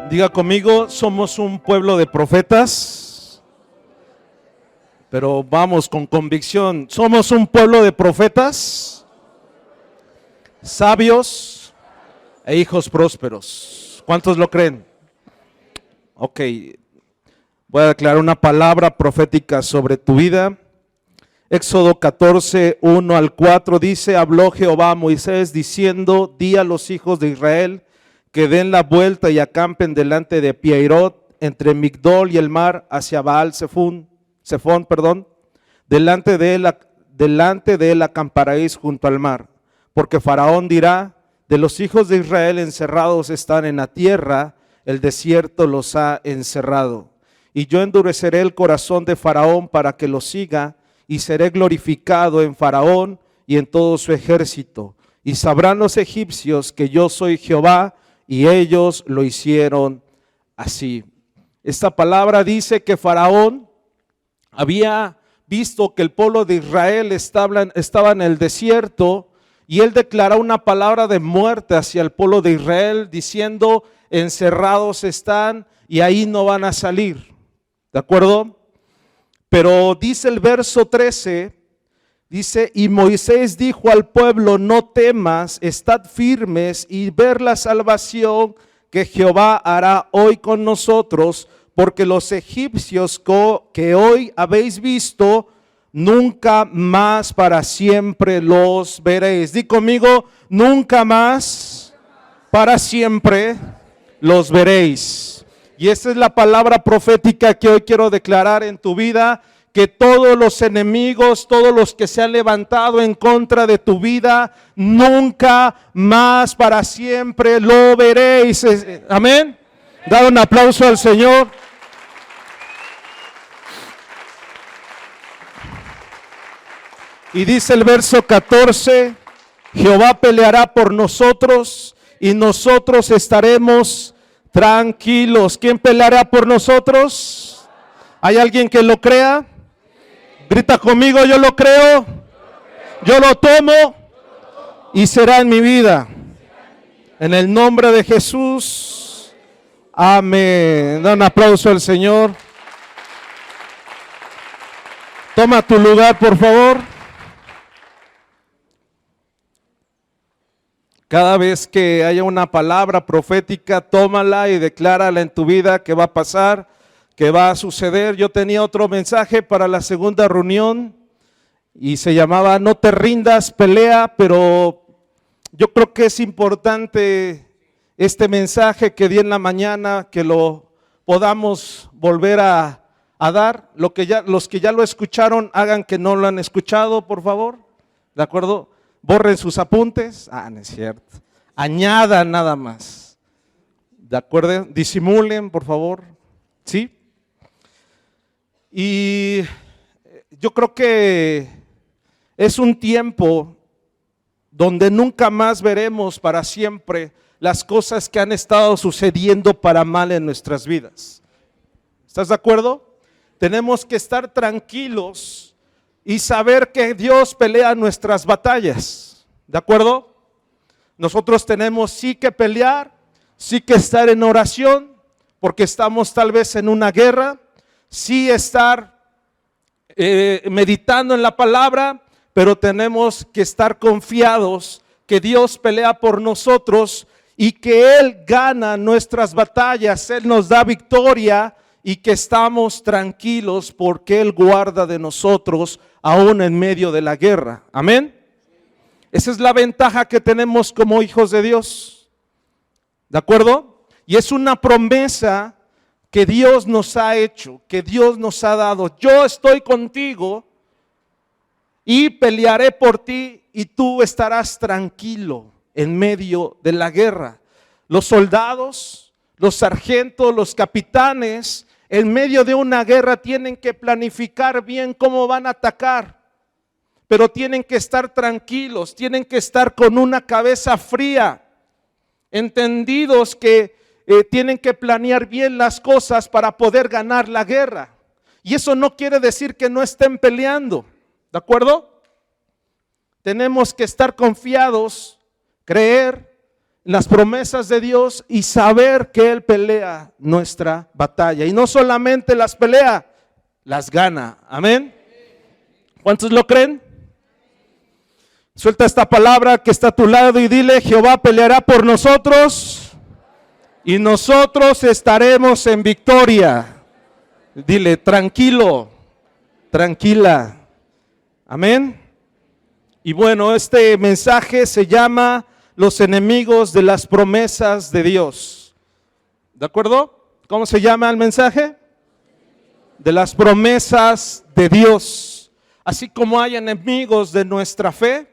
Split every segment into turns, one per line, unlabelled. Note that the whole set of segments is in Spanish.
Diga conmigo, somos un pueblo de profetas, pero vamos con convicción. Somos un pueblo de profetas, sabios e hijos prósperos. ¿Cuántos lo creen? Ok, voy a declarar una palabra profética sobre tu vida. Éxodo 14, 1 al 4 dice: habló Jehová a Moisés diciendo: di a los hijos de Israel que den la vuelta y acampen delante de Piairot, entre Migdol y el mar, hacia Baal Zephón, delante de él acamparéis junto al mar, porque Faraón dirá: de los hijos de Israel encerrados están en la tierra, el desierto los ha encerrado. Y yo endureceré el corazón de Faraón para que los siga, y seré glorificado en Faraón y en todo su ejército. Y sabrán los egipcios que yo soy Jehová, y ellos lo hicieron así. Esta palabra dice que Faraón había visto que el pueblo de Israel estaba en el desierto, y él declaró una palabra de muerte hacia el pueblo de Israel, diciendo: encerrados están y ahí no van a salir. ¿De acuerdo? Pero dice el verso 13, dice: y Moisés dijo al pueblo: no temas, estad firmes y ver la salvación que Jehová hará hoy con nosotros, porque los egipcios que hoy habéis visto, nunca más para siempre los veréis. Di conmigo: nunca más para siempre los veréis. Y esa es la palabra profética que hoy quiero declarar en tu vida: que todos los enemigos, todos los que se han levantado en contra de tu vida, nunca más para siempre lo veréis. Amén. Da un aplauso al Señor. Y dice el verso 14: Jehová peleará por nosotros y nosotros estaremos tranquilos. ¿Quién peleará por nosotros? ¿Hay alguien que lo crea? Grita conmigo: yo lo creo, yo lo tomo y será en mi vida. En el nombre de Jesús. Amén. Da un aplauso al Señor. Toma tu lugar, por favor. Cada vez que haya una palabra profética, tómala y declárala en tu vida que va a pasar, que va a suceder. Yo tenía otro mensaje para la segunda reunión y se llamaba: no te rindas, pelea. Pero yo creo que es importante este mensaje que di en la mañana, que lo podamos volver a dar. Los que ya lo escucharon, hagan que no lo han escuchado, por favor. ¿De acuerdo? Borren sus apuntes. No es cierto. Añadan nada más. ¿De acuerdo? Disimulen, por favor. ¿Sí? Y yo creo que es un tiempo donde nunca más veremos para siempre las cosas que han estado sucediendo para mal en nuestras vidas. ¿Estás de acuerdo? Tenemos que estar tranquilos y saber que Dios pelea nuestras batallas. ¿De acuerdo? Nosotros tenemos sí que pelear, sí que estar en oración, porque estamos tal vez en una guerra, sí estar meditando en la palabra, pero tenemos que estar confiados que Dios pelea por nosotros y que Él gana nuestras batallas, Él nos da victoria, y que estamos tranquilos porque Él guarda de nosotros aún en medio de la guerra. Amén. Esa es la ventaja que tenemos como hijos de Dios. ¿De acuerdo? Y es una promesa que Dios nos ha hecho, que Dios nos ha dado. Yo estoy contigo y pelearé por ti y tú estarás tranquilo en medio de la guerra. Los soldados, los sargentos, los capitanes, en medio de una guerra tienen que planificar bien cómo van a atacar, pero tienen que estar tranquilos, tienen que estar con una cabeza fría, entendidos que tienen que planear bien las cosas para poder ganar la guerra. Y eso no quiere decir que no estén peleando, ¿de acuerdo? Tenemos que estar confiados, creer las promesas de Dios y saber que Él pelea nuestra batalla. Y no solamente las pelea, las gana. Amén. ¿Cuántos lo creen? Suelta esta palabra que está a tu lado y dile: Jehová peleará por nosotros y nosotros estaremos en victoria. Dile: tranquilo, tranquila. Amén. Y bueno, este mensaje se llama Los enemigos de las promesas de Dios. ¿De acuerdo? ¿Cómo se llama el mensaje? De las promesas de Dios. Así como hay enemigos de nuestra fe,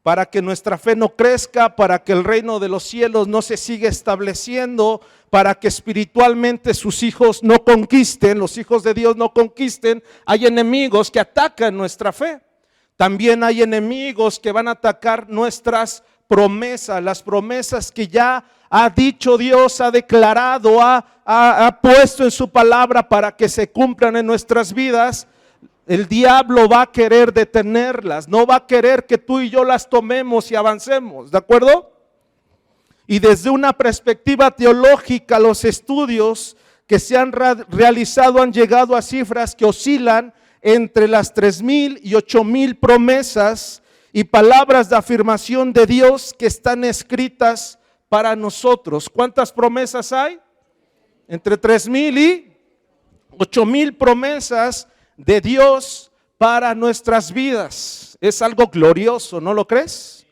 para que nuestra fe no crezca, para que el reino de los cielos no se siga estableciendo, para que espiritualmente sus hijos no conquisten, los hijos de Dios no conquisten, hay enemigos que atacan nuestra fe. También hay enemigos que van a atacar nuestras promesas, las promesas que ya ha dicho Dios, ha declarado, ha puesto en su palabra para que se cumplan en nuestras vidas. El diablo va a querer detenerlas, no va a querer que tú y yo las tomemos y avancemos, ¿de acuerdo? Y desde una perspectiva teológica, los estudios que se han realizado han llegado a cifras que oscilan entre las 3,000 y 8,000 promesas y palabras de afirmación de Dios que están escritas para nosotros. ¿Cuántas promesas hay? Entre 3,000 y 8,000 promesas de Dios para nuestras vidas. Es algo glorioso, ¿no lo crees?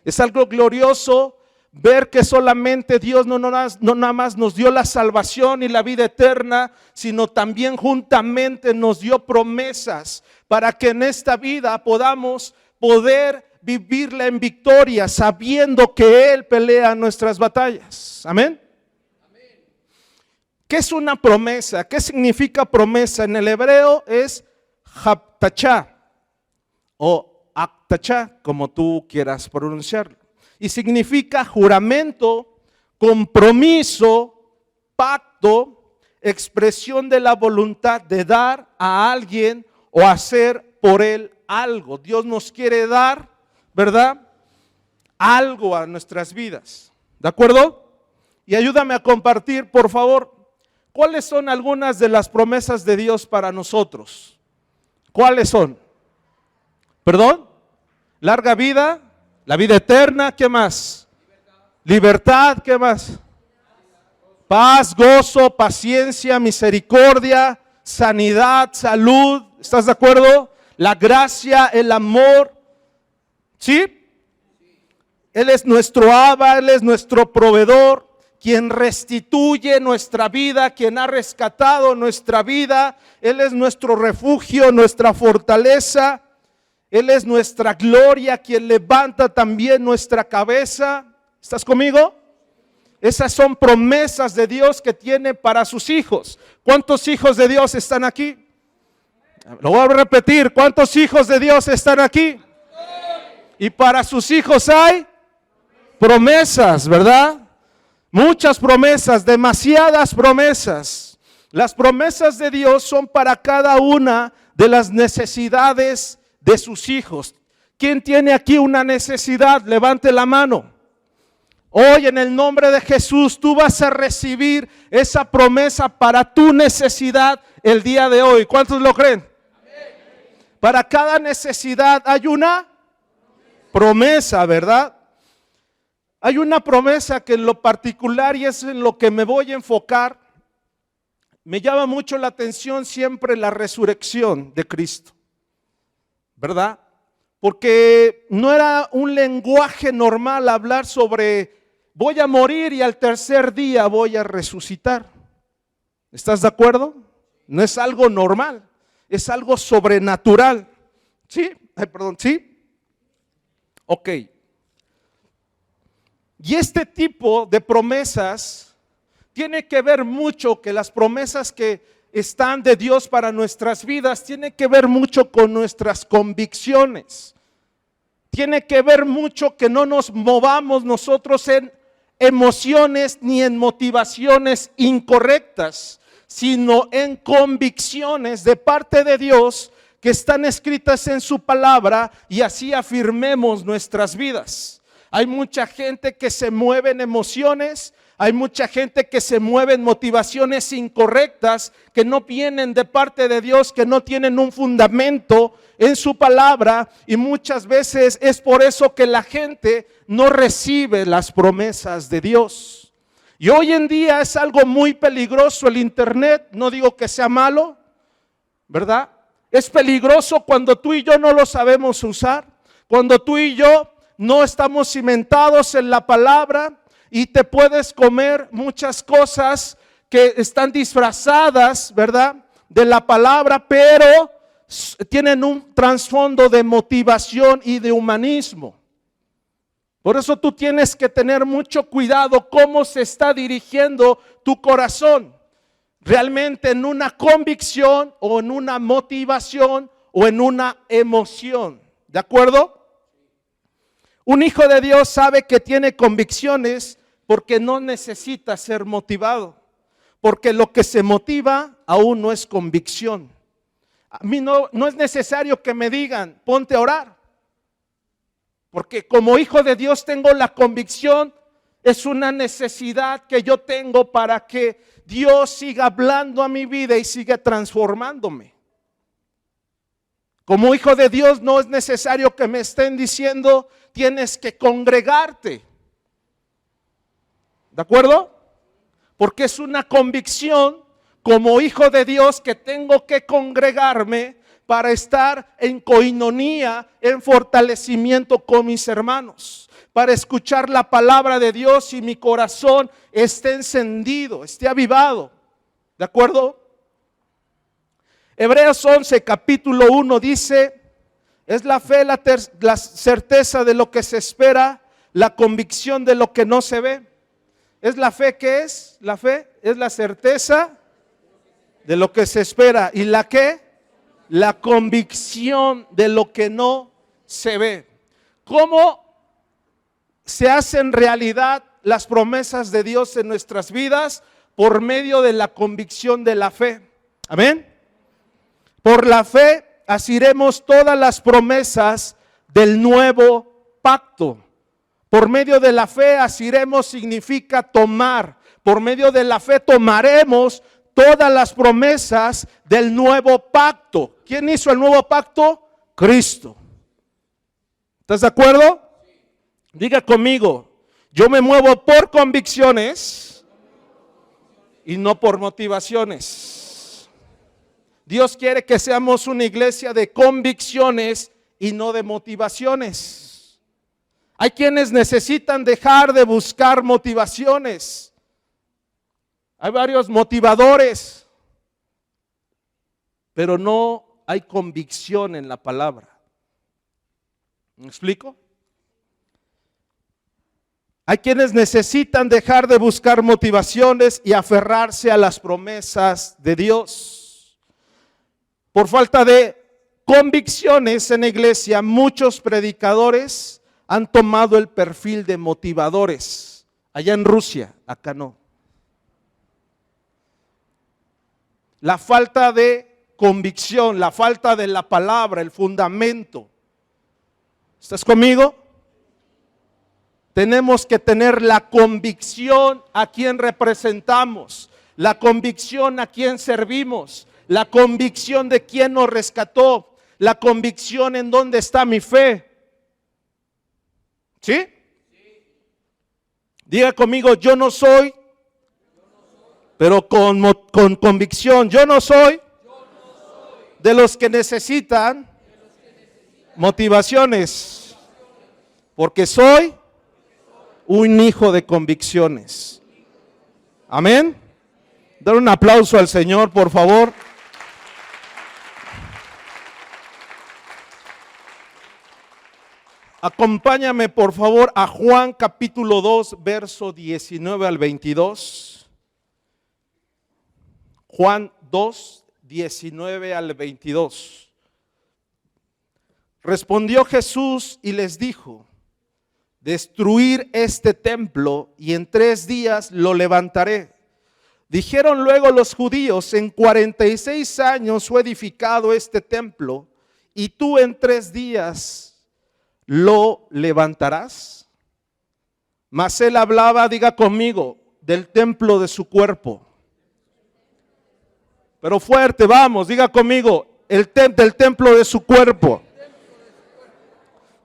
Es algo glorioso ver que solamente Dios no nada más nos dio la salvación y la vida eterna, sino también juntamente nos dio promesas para que en esta vida podamos poder vivirla en victoria, sabiendo que Él pelea nuestras batallas. Amén. ¿Qué es una promesa? ¿Qué significa promesa? En el hebreo es haptachá o aktachá, como tú quieras pronunciarlo. Y significa juramento, compromiso, pacto, expresión de la voluntad de dar a alguien o hacer por él algo. Dios nos quiere dar, ¿verdad?, algo a nuestras vidas. ¿De acuerdo? Y ayúdame a compartir, por favor, ¿cuáles son algunas de las promesas de Dios para nosotros? ¿Cuáles son? ¿Perdón? Larga vida, la vida eterna, ¿qué más? Libertad, ¿qué más? Paz, gozo, paciencia, misericordia, sanidad, salud, ¿estás de acuerdo? La gracia, el amor, ¿sí? Él es nuestro Abba, Él es nuestro proveedor, quien restituye nuestra vida, quien ha rescatado nuestra vida. Él es nuestro refugio, nuestra fortaleza. Él es nuestra gloria, quien levanta también nuestra cabeza. ¿Estás conmigo? Esas son promesas de Dios que tiene para sus hijos. ¿Cuántos hijos de Dios están aquí? Lo voy a repetir. ¿Cuántos hijos de Dios están aquí? Y para sus hijos hay promesas, ¿verdad? Muchas promesas, demasiadas promesas. Las promesas de Dios son para cada una de las necesidades de sus hijos. ¿Quién tiene aquí una necesidad? Levante la mano. Hoy en el nombre de Jesús tú vas a recibir esa promesa para tu necesidad el día de hoy. ¿Cuántos lo creen? Para cada necesidad hay una promesa, ¿verdad? Hay una promesa que en lo particular, y es en lo que me voy a enfocar, me llama mucho la atención siempre la resurrección de Cristo, ¿verdad? Porque no era un lenguaje normal hablar sobre voy a morir y al tercer día voy a resucitar. ¿Estás de acuerdo? No es algo normal, es algo sobrenatural. ¿Sí? ¿Sí? Ok. Y este tipo de promesas tiene que ver mucho, que las promesas que están de Dios para nuestras vidas, tiene que ver mucho con nuestras convicciones. Tiene que ver mucho que no nos movamos nosotros en emociones ni en motivaciones incorrectas, sino en convicciones de parte de Dios que están escritas en su palabra y así afirmemos nuestras vidas. Hay mucha gente que se mueve en emociones, hay mucha gente que se mueve en motivaciones incorrectas, que no vienen de parte de Dios, que no tienen un fundamento en su palabra, y muchas veces es por eso que la gente no recibe las promesas de Dios. Y hoy en día es algo muy peligroso el internet, no digo que sea malo, ¿verdad? Es peligroso cuando tú y yo no lo sabemos usar, cuando tú y yo no estamos cimentados en la palabra, y te puedes comer muchas cosas que están disfrazadas, ¿verdad?, de la palabra, pero tienen un trasfondo de motivación y de humanismo. Por eso tú tienes que tener mucho cuidado cómo se está dirigiendo tu corazón. Realmente en una convicción o en una motivación o en una emoción. ¿De acuerdo? Un hijo de Dios sabe que tiene convicciones porque no necesita ser motivado. Porque lo que se motiva aún no es convicción. A mí no es necesario que me digan, ponte a orar. Porque como hijo de Dios tengo la convicción, es una necesidad que yo tengo para que Dios siga hablando a mi vida y siga transformándome. Como hijo de Dios no es necesario que me estén diciendo, tienes que congregarte. ¿De acuerdo? Porque es una convicción como hijo de Dios que tengo que congregarme para estar en coinonía, en fortalecimiento con mis hermanos, para escuchar la palabra de Dios y mi corazón esté encendido, esté avivado. ¿De acuerdo? Hebreos 11, capítulo 1 dice, es la fe, la certeza de lo que se espera, la convicción de lo que no se ve. ¿Es la fe qué es? La fe es la certeza de lo que se espera. ¿Y la qué? La convicción de lo que no se ve. ¿Cómo se hacen realidad las promesas de Dios en nuestras vidas? Por medio de la convicción de la fe. Amén. Por la fe asiremos todas las promesas del nuevo pacto. Por medio de la fe asiremos significa tomar. Por medio de la fe tomaremos todas las promesas del nuevo pacto. ¿Quién hizo el nuevo pacto? Cristo. ¿Estás de acuerdo? Diga conmigo, yo me muevo por convicciones y no por motivaciones. Dios quiere que seamos una iglesia de convicciones y no de motivaciones. Hay quienes necesitan dejar de buscar motivaciones. Hay varios motivadores, pero no hay convicción en la palabra. ¿Me explico? Hay quienes necesitan dejar de buscar motivaciones y aferrarse a las promesas de Dios. Por falta de convicciones en la iglesia, muchos predicadores han tomado el perfil de motivadores. Allá en Rusia, acá no. La falta de convicción, la falta de la palabra, el fundamento. ¿Estás conmigo? Tenemos que tener la convicción a quien representamos, la convicción a quien servimos, la convicción de quien nos rescató, la convicción en dónde está mi fe. ¿Sí? Diga conmigo, yo no soy, pero con convicción, yo no soy de los que necesitan motivaciones, porque soy un hijo de convicciones. Amén. Dar un aplauso al Señor, por favor. Acompáñame, por favor, a Juan capítulo 2, verso 19 al 22. Juan 2, 19 al 22. Respondió Jesús y les dijo: destruir este templo y en 3 días lo levantaré. Dijeron luego los judíos: en 46 años fue edificado este templo y tú en 3 días lo levantarás. Mas él hablaba, diga conmigo, del templo de su cuerpo. Pero fuerte, vamos, diga conmigo, del templo de su cuerpo.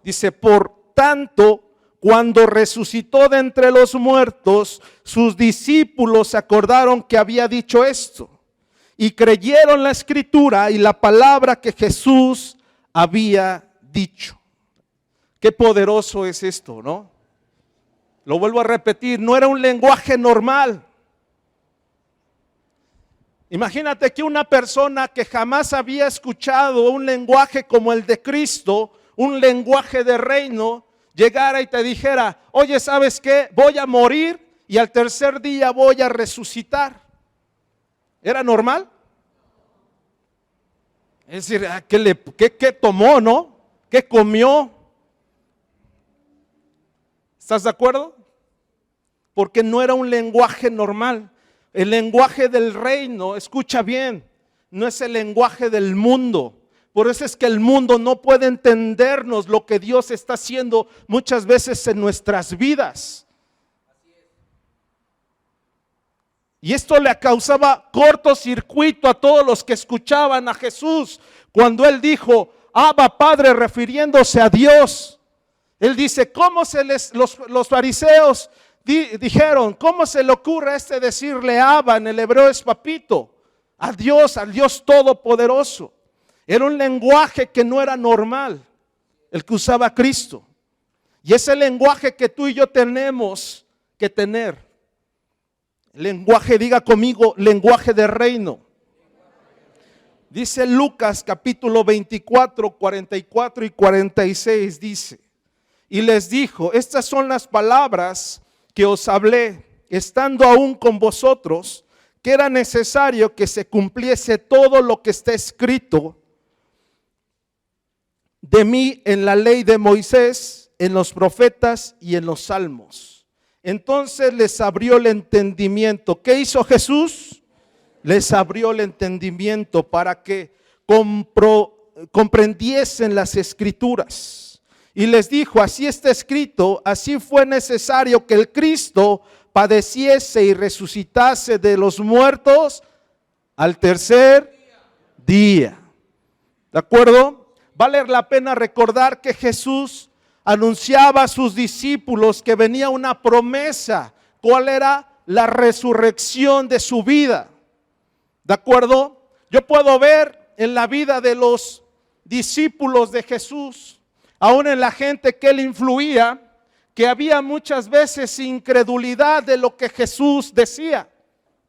Dice, por tanto, cuando resucitó de entre los muertos, sus discípulos se acordaron que había dicho esto y creyeron la escritura y la palabra que Jesús había dicho. Qué poderoso es esto, ¿no? Lo vuelvo a repetir, no era un lenguaje normal. Imagínate que una persona que jamás había escuchado un lenguaje como el de Cristo, un lenguaje de reino, llegara y te dijera, oye, ¿sabes qué? Voy a morir y al tercer día voy a resucitar. ¿Era normal? Es decir, ¿qué tomó, no? ¿Qué comió? ¿Estás de acuerdo? Porque no era un lenguaje normal. El lenguaje del reino, escucha bien, no es el lenguaje del mundo. Por eso es que el mundo no puede entendernos lo que Dios está haciendo muchas veces en nuestras vidas. Y esto le causaba cortocircuito a todos los que escuchaban a Jesús. Cuando Él dijo, Abba Padre, refiriéndose a Dios. Él dice, ¿cómo los fariseos dijeron, ¿cómo se le ocurre a decirle Abba? En el hebreo es papito, al Dios Todopoderoso. Era un lenguaje que no era normal, el que usaba Cristo. Y ese lenguaje que tú y yo tenemos que tener. Lenguaje, diga conmigo, lenguaje de reino. Dice Lucas capítulo 24, 44 y 46, dice, y les dijo, estas son las palabras que os hablé, estando aún con vosotros, que era necesario que se cumpliese todo lo que está escrito de mí en la ley de Moisés, en los profetas y en los salmos. Entonces les abrió el entendimiento. ¿Qué hizo Jesús? Les abrió el entendimiento para que comprendiesen las escrituras. Y les dijo, así está escrito, así fue necesario que el Cristo padeciese y resucitase de los muertos al tercer día. ¿De acuerdo? Vale la pena recordar que Jesús anunciaba a sus discípulos que venía una promesa. ¿Cuál era? La resurrección de su vida. ¿De acuerdo? Yo puedo ver en la vida de los discípulos de Jesús, aún en la gente que él influía, que había muchas veces incredulidad de lo que Jesús decía.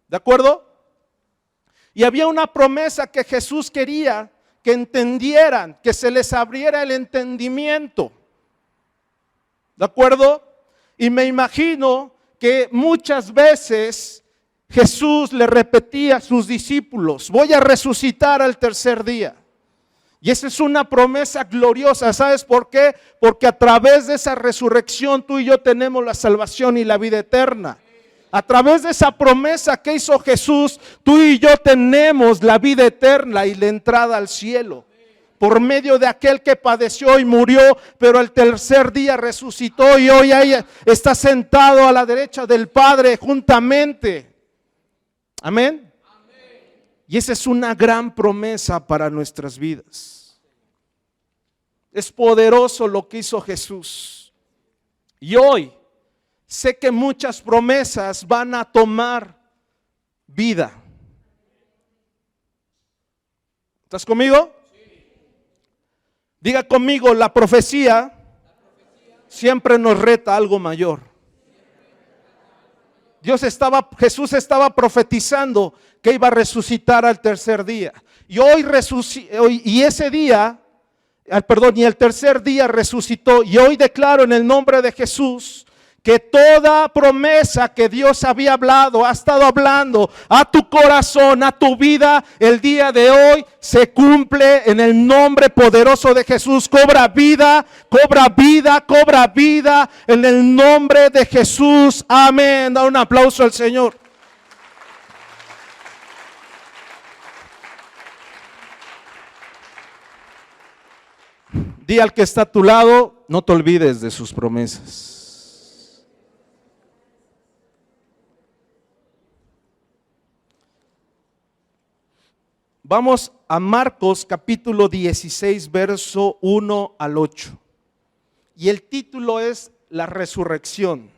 ¿De acuerdo? Y había una promesa que Jesús quería que entendieran, que se les abriera el entendimiento. ¿De acuerdo? Y me imagino que muchas veces Jesús le repetía a sus discípulos, voy a resucitar al tercer día. Y esa es una promesa gloriosa. ¿Sabes por qué? Porque a través de esa resurrección tú y yo tenemos la salvación y la vida eterna. A través de esa promesa que hizo Jesús, tú y yo tenemos la vida eterna y la entrada al cielo. Por medio de aquel que padeció y murió, pero el tercer día resucitó y hoy está sentado a la derecha del Padre juntamente. Amén. Y esa es una gran promesa para nuestras vidas. Es poderoso lo que hizo Jesús. Y hoy sé que muchas promesas van a tomar vida. ¿Estás conmigo? Diga conmigo, la profecía siempre nos reta a algo mayor. Jesús estaba profetizando que iba a resucitar al tercer día. Y el tercer día resucitó. Y hoy declaro en el nombre de Jesús que toda promesa que Dios había hablado, ha estado hablando a tu corazón, a tu vida, el día de hoy se cumple en el nombre poderoso de Jesús. Cobra vida, cobra vida, cobra vida en el nombre de Jesús. Amén. Da un aplauso al Señor. Di al que está a tu lado, no te olvides de sus promesas. Vamos a Marcos capítulo 16, verso 1 al 8. Y el título es La resurrección.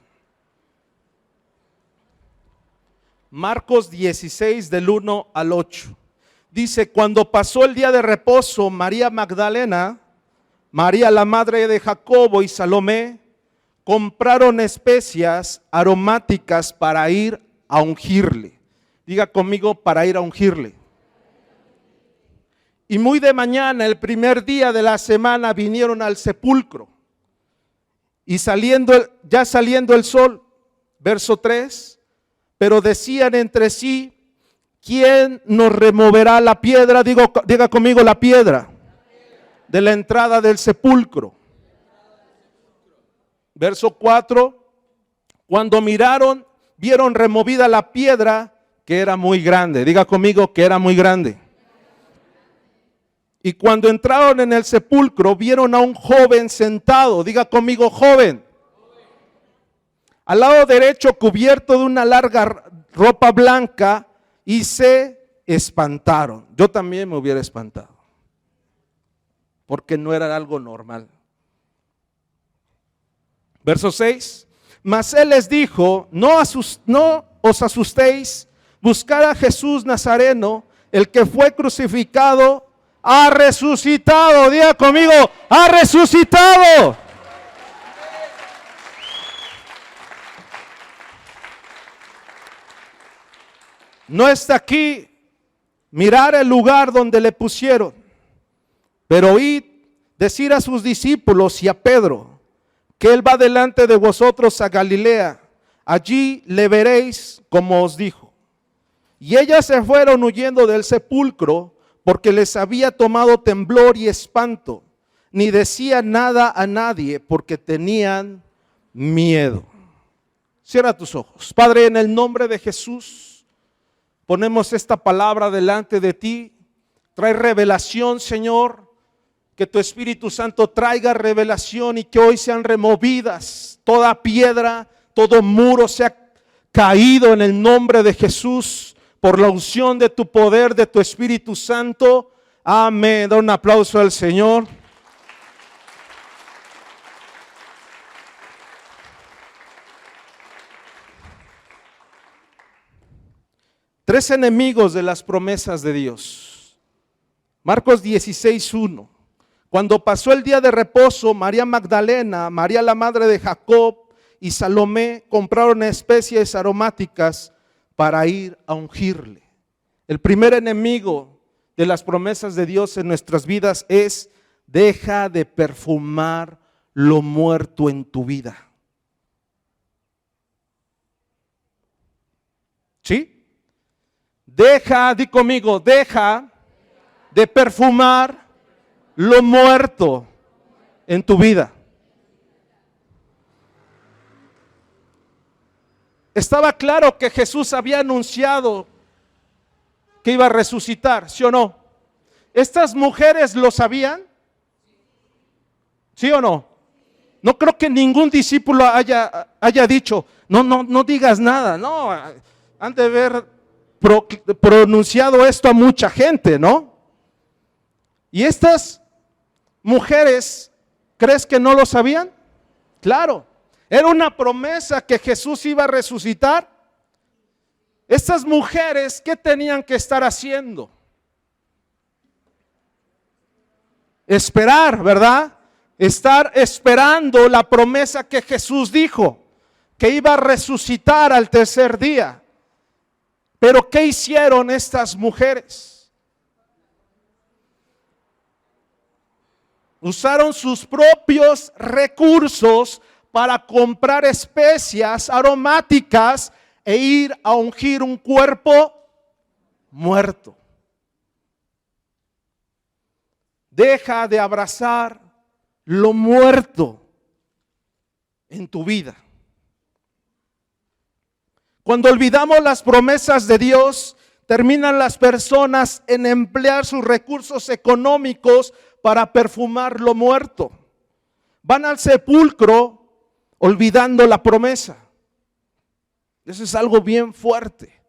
Marcos 16 del 1 al 8. Dice: cuando pasó el día de reposo, María Magdalena, María la madre de Jacobo y Salomé compraron especias aromáticas para ir a ungirle. Diga conmigo: para ir a ungirle. Y muy de mañana, el primer día de la semana, vinieron al sepulcro. Y saliendo el sol, verso 3, pero decían entre sí: ¿quién nos removerá la piedra? Diga conmigo: la piedra de la entrada del sepulcro. Verso 4, cuando miraron, vieron removida la piedra, que era muy grande. Diga conmigo: que era muy grande. Y cuando entraron en el sepulcro, vieron a un joven sentado. Diga conmigo: joven. Al lado derecho, cubierto de una larga ropa blanca, y se espantaron. Yo también me hubiera espantado, porque no era algo normal. Verso 6, mas él les dijo: no os asustéis, buscad a Jesús Nazareno, el que fue crucificado, ha resucitado. Diga conmigo: ha resucitado. No está aquí. Mirar el lugar donde le pusieron, pero id, decir a sus discípulos y a Pedro que él va delante de vosotros a Galilea, allí le veréis como os dijo. Y ellas se fueron huyendo del sepulcro, porque les había tomado temblor y espanto, ni decían nada a nadie, porque tenían miedo. Cierra tus ojos. Padre, en el nombre de Jesús, ponemos esta palabra delante de ti. Trae revelación, Señor. Que tu Espíritu Santo traiga revelación y que hoy sean removidas toda piedra, todo muro sea caído en el nombre de Jesús por la unción de tu poder, de tu Espíritu Santo. Amén. Da un aplauso al Señor. Tres enemigos de las promesas de Dios. Marcos 16:1. Cuando pasó el día de reposo, María Magdalena, María la madre de Jacob y Salomé compraron especies aromáticas para ir a ungirle. El primer enemigo de las promesas de Dios en nuestras vidas es: deja de perfumar lo muerto en tu vida. ¿Sí? Di conmigo: deja de perfumar lo muerto en tu vida. Estaba claro que Jesús había anunciado que iba a resucitar, ¿sí o no? ¿Estas mujeres lo sabían? ¿Sí o no? No creo que ningún discípulo haya dicho: no digas nada. No, han de haber pronunciado esto a mucha gente, ¿no? Y estas mujeres, ¿crees que no lo sabían? Claro, era una promesa que Jesús iba a resucitar. Estas mujeres, ¿qué tenían que estar haciendo? Esperar, ¿verdad? Estar esperando la promesa que Jesús dijo, que iba a resucitar al tercer día. Pero ¿qué hicieron estas mujeres? Usaron sus propios recursos para comprar especias aromáticas e ir a ungir un cuerpo muerto. Deja de abrazar lo muerto en tu vida. Cuando olvidamos las promesas de Dios, terminan las personas en emplear sus recursos económicos para perfumar lo muerto. Van al sepulcro olvidando la promesa. Eso es algo bien fuerte.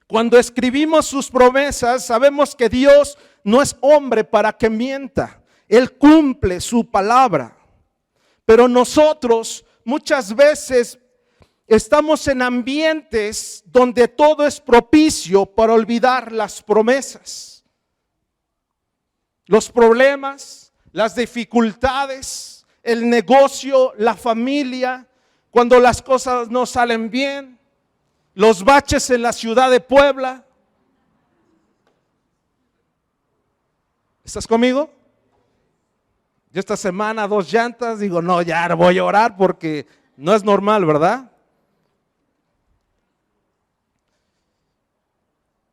Cuando escribimos sus promesas, sabemos que Dios no es hombre para que mienta. Él cumple su palabra. Pero nosotros muchas veces estamos en ambientes donde todo es propicio para olvidar las promesas. Los problemas, las dificultades, el negocio, la familia, cuando las cosas no salen bien, los baches en la ciudad de Puebla. ¿Estás conmigo? Yo esta semana 2 llantas, digo, no, ya voy a orar porque no es normal, ¿verdad?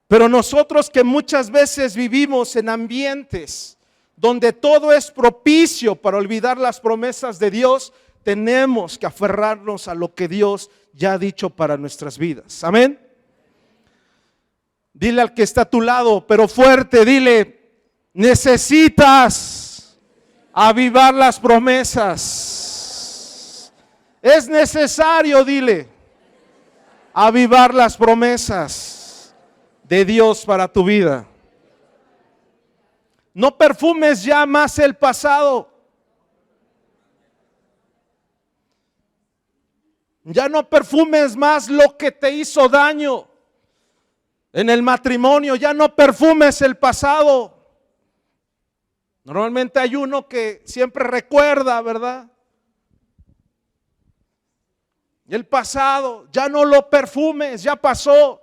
Pero nosotros que muchas veces vivimos en ambientes donde todo es propicio para olvidar las promesas de Dios, tenemos que aferrarnos a lo que Dios ya ha dicho para nuestras vidas. Amén. Dile al que está a tu lado, pero fuerte, dile, necesitas avivar las promesas. Es necesario, dile, avivar las promesas de Dios para tu vida. No perfumes ya más el pasado. Ya no perfumes más lo que te hizo daño en el matrimonio. Ya no perfumes el pasado. Normalmente hay uno que siempre recuerda, ¿verdad? El pasado, ya no lo perfumes, ya pasó.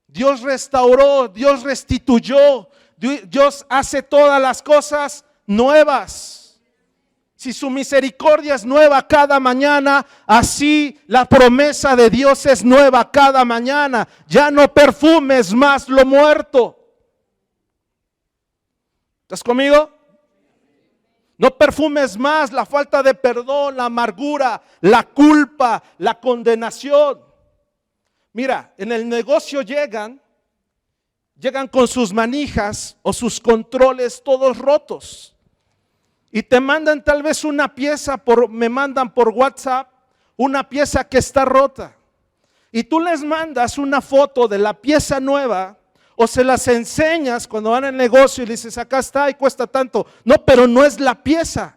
Dios restauró, Dios restituyó, Dios hace todas las cosas nuevas. Si su misericordia es nueva cada mañana, así la promesa de Dios es nueva cada mañana. Ya no perfumes más lo muerto. ¿Estás conmigo? No perfumes más la falta de perdón, la amargura, la culpa, la condenación. Mira, en el negocio llegan con sus manijas o sus controles todos rotos. Y te mandan tal vez una pieza, me mandan por WhatsApp, una pieza que está rota. Y tú les mandas una foto de la pieza nueva o se las enseñas cuando van al negocio y le dices, acá está y cuesta tanto. No, pero no es la pieza.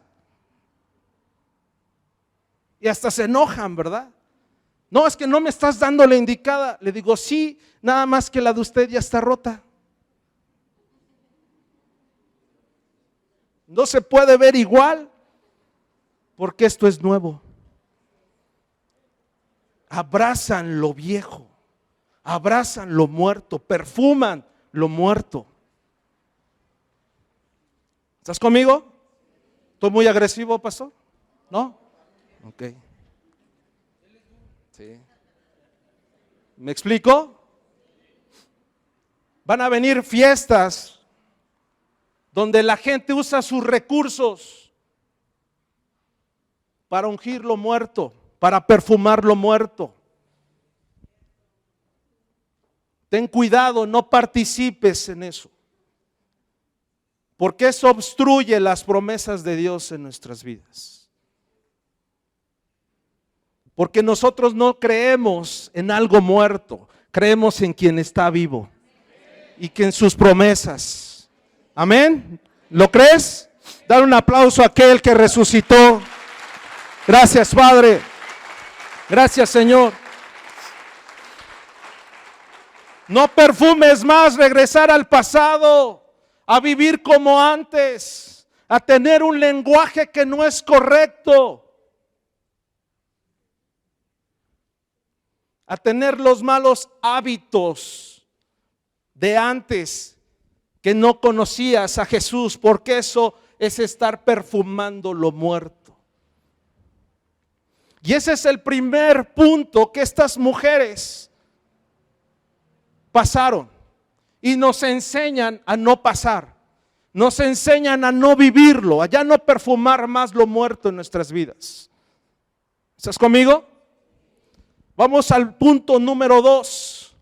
Y hasta se enojan, ¿verdad? No, es que no me estás dando la indicada. Le digo, sí, nada más que la de usted ya está rota. No se puede ver igual porque esto es nuevo. Abrazan lo viejo, abrazan lo muerto, perfuman lo muerto. ¿Estás conmigo? ¿Estoy muy agresivo, pastor? ¿No? Ok. Sí. ¿Me explico? Van a venir fiestas donde la gente usa sus recursos para ungir lo muerto, para perfumar lo muerto. Ten cuidado, no participes en eso, porque eso obstruye las promesas de Dios en nuestras vidas. Porque nosotros no creemos en algo muerto, creemos en quien está vivo y que en sus promesas. Amén. ¿Lo crees? Dar un aplauso a aquel que resucitó. Gracias, Padre. Gracias, Señor. No perfumes más regresar al pasado, a vivir como antes, a tener un lenguaje que no es correcto, a tener los malos hábitos de antes que no conocías a Jesús, porque eso es estar perfumando lo muerto. Y ese es el primer punto que estas mujeres pasaron y nos enseñan a no pasar, nos enseñan a no vivirlo, a ya no perfumar más lo muerto en nuestras vidas. ¿Estás conmigo? Vamos al punto número 2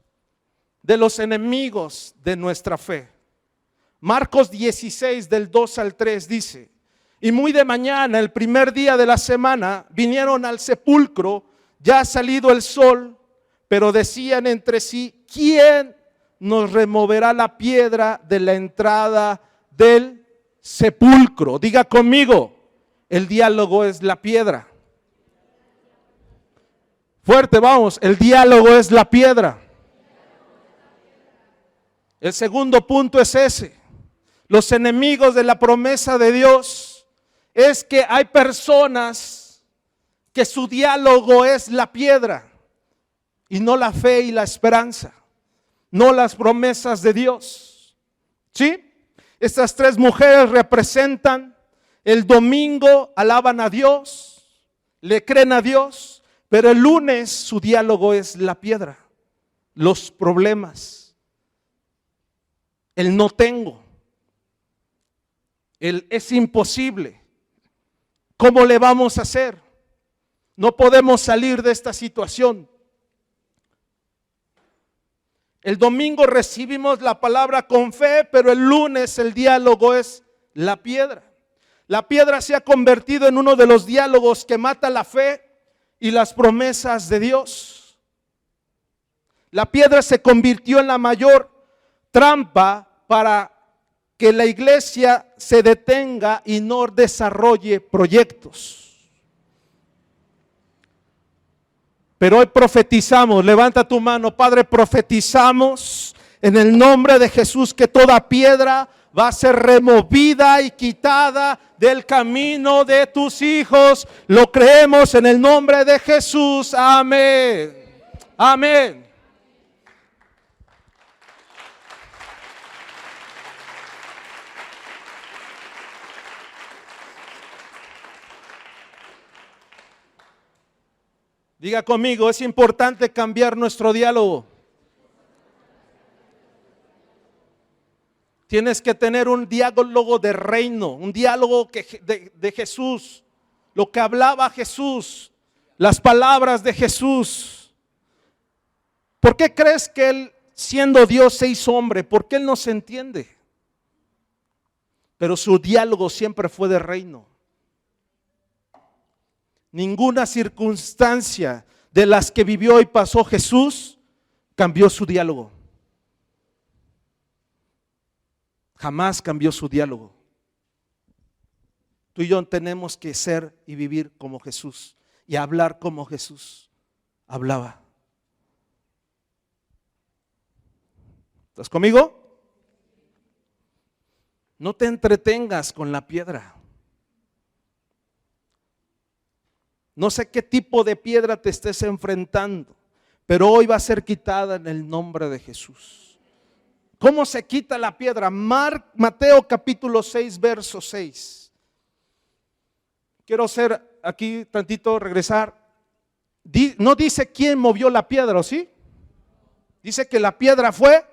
de los enemigos de nuestra fe. Marcos 16 del 2 al 3 dice, y muy de mañana, el primer día de la semana, vinieron al sepulcro, ya ha salido el sol, pero decían entre sí: ¿quién nos removerá la piedra de la entrada del sepulcro? Diga conmigo, el diálogo es la piedra. Fuerte, vamos, el diálogo es la piedra. El segundo punto es ese. Los enemigos de la promesa de Dios es que hay personas que su diálogo es la piedra y no la fe y la esperanza, no las promesas de Dios. ¿Sí? Estas tres mujeres representan el domingo, alaban a Dios, le creen a Dios, pero el lunes su diálogo es la piedra, los problemas, el no tengo, el es imposible. ¿Cómo le vamos a hacer? No podemos salir de esta situación. El domingo recibimos la palabra con fe, pero el lunes el diálogo es la piedra. La piedra se ha convertido en uno de los diálogos que mata la fe y las promesas de Dios. La piedra se convirtió en la mayor trampa para que la iglesia se detenga y no desarrolle proyectos. Pero hoy profetizamos, levanta tu mano, Padre, profetizamos en el nombre de Jesús que toda piedra va a ser removida y quitada del camino de tus hijos. Lo creemos en el nombre de Jesús. Amén. Amén. Diga conmigo, es importante cambiar nuestro diálogo. Tienes que tener un diálogo de reino, un diálogo de Jesús, lo que hablaba Jesús, las palabras de Jesús. ¿Por qué crees que Él, siendo Dios, se hizo hombre? Porque Él no se entiende. Pero su diálogo siempre fue de reino. Ninguna circunstancia de las que vivió y pasó Jesús cambió su diálogo. Jamás cambió su diálogo. Tú y yo tenemos que ser y vivir como Jesús y hablar como Jesús hablaba. ¿Estás conmigo? No te entretengas con la piedra. No sé qué tipo de piedra te estés enfrentando, pero hoy va a ser quitada en el nombre de Jesús. ¿Cómo se quita la piedra? Mateo capítulo 6, verso 6. Quiero hacer aquí tantito, regresar. No dice quién movió la piedra, ¿o sí? Dice que la piedra fue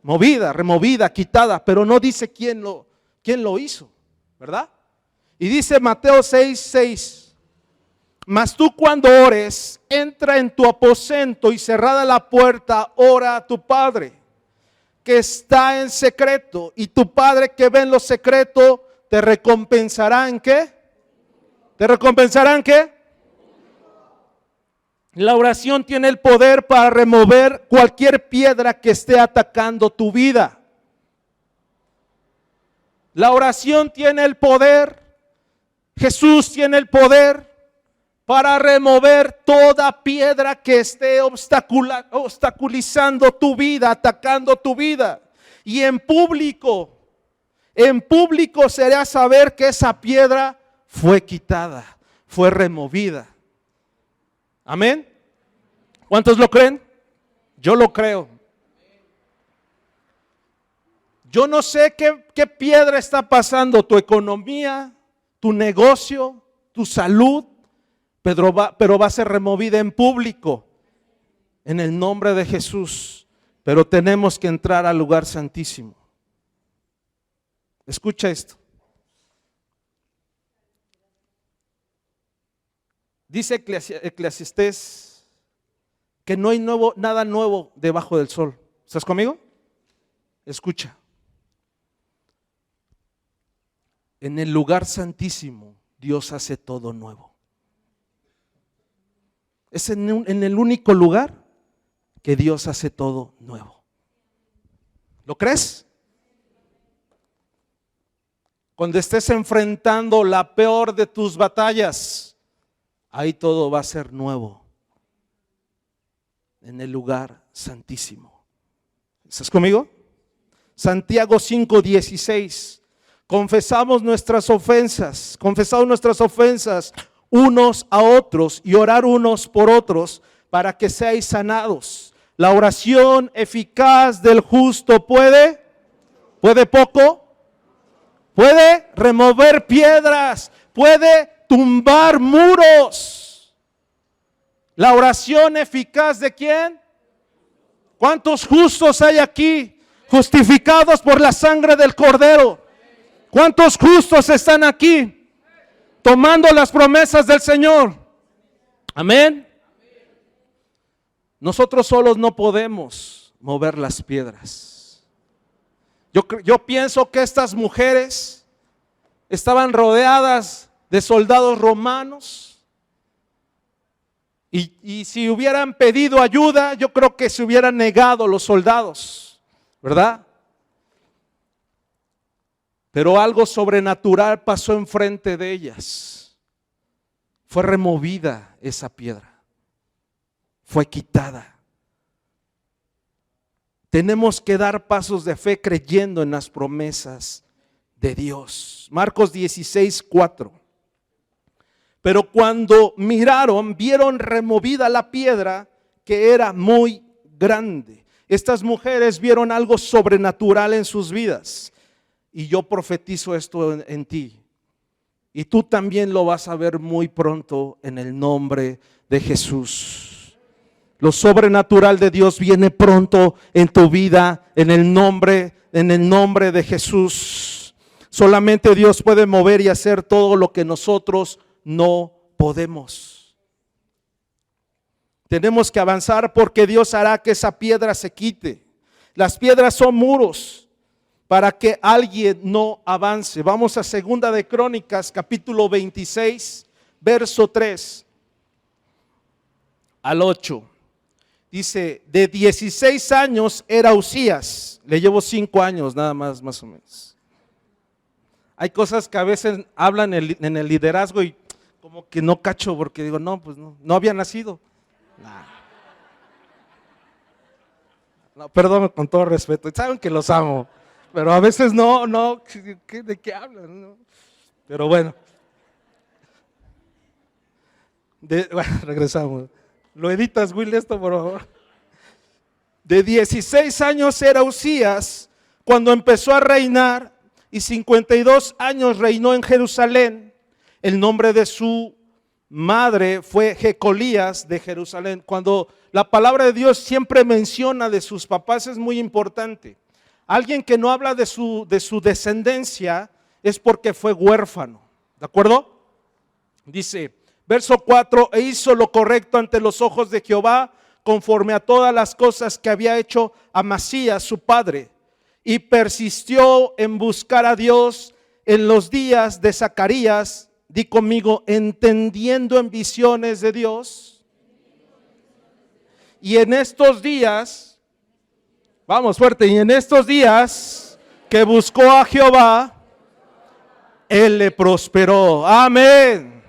movida, removida, quitada, pero no dice quién lo hizo, ¿verdad? Y dice Mateo 6, 6. Mas tú cuando ores, entra en tu aposento y cerrada la puerta, ora a tu Padre que está en secreto, y tu Padre que ve en lo secreto te recompensará ¿en qué? ¿Te recompensará en qué? La oración tiene el poder para remover cualquier piedra que esté atacando tu vida. La oración tiene el poder, Jesús tiene el poder para remover toda piedra que esté obstaculizando tu vida, atacando tu vida. Y en público será saber que esa piedra fue quitada, fue removida. Amén. ¿Cuántos lo creen? Yo lo creo. Yo no sé qué piedra está pasando, tu economía, tu negocio, tu salud. Pero va a ser removida en público, en el nombre de Jesús. Pero tenemos que entrar al lugar santísimo. Escucha esto. Dice Eclesiastés que no hay nada nuevo debajo del sol. ¿Estás conmigo? Escucha. En el lugar santísimo Dios hace todo nuevo. Es en el único lugar que Dios hace todo nuevo. ¿Lo crees? Cuando estés enfrentando la peor de tus batallas, ahí todo va a ser nuevo. En el lugar santísimo. ¿Estás conmigo? Santiago 5:16. Confesamos nuestras ofensas unos a otros y orar unos por otros para que seáis sanados. La oración eficaz del justo puede poco, puede remover piedras, puede tumbar muros. La oración eficaz ¿de quién? ¿Cuántos justos hay aquí? Justificados por la sangre del Cordero. ¿Cuántos justos están aquí? Tomando las promesas del Señor. Amén. Nosotros solos no podemos mover las piedras. Yo pienso que estas mujeres estaban rodeadas de soldados romanos y si hubieran pedido ayuda, yo creo que se hubieran negado los soldados, ¿verdad? Pero algo sobrenatural pasó enfrente de ellas. Fue removida esa piedra. Fue quitada. Tenemos que dar pasos de fe creyendo en las promesas de Dios. Marcos 16:4. Pero cuando miraron, vieron removida la piedra que era muy grande. Estas mujeres vieron algo sobrenatural en sus vidas. Y yo profetizo esto en ti. Y tú también lo vas a ver muy pronto en el nombre de Jesús. Lo sobrenatural de Dios viene pronto en tu vida en el nombre de Jesús. Solamente Dios puede mover y hacer todo lo que nosotros no podemos. Tenemos que avanzar porque Dios hará que esa piedra se quite. Las piedras son muros para que alguien no avance. Vamos a 2 de Crónicas, capítulo 26, verso 3 al 8. Dice, de 16 años era Uzías. Le llevo 5 años nada más o menos. Hay cosas que a veces hablan en el liderazgo y como que no cacho porque digo, no, pues no había nacido. No, perdón, con todo respeto, saben que los amo, pero a veces no, ¿de qué hablan? No. Pero bueno, regresamos. ¿Lo editas, Will, esto, por favor? De 16 años era Uzías cuando empezó a reinar y 52 años reinó en Jerusalén. El nombre de su madre fue Jecolías de Jerusalén. Cuando la palabra de Dios siempre menciona de sus papás es muy importante. Alguien que no habla de su descendencia es porque fue huérfano. ¿De acuerdo? Dice, verso 4, e hizo lo correcto ante los ojos de Jehová, conforme a todas las cosas que había hecho Amasías su padre, y persistió en buscar a Dios en los días de Zacarías. Di conmigo, entendiendo en visiones de Dios. Y en estos días, vamos fuerte, y en estos días que buscó a Jehová, Él le prosperó. Amén.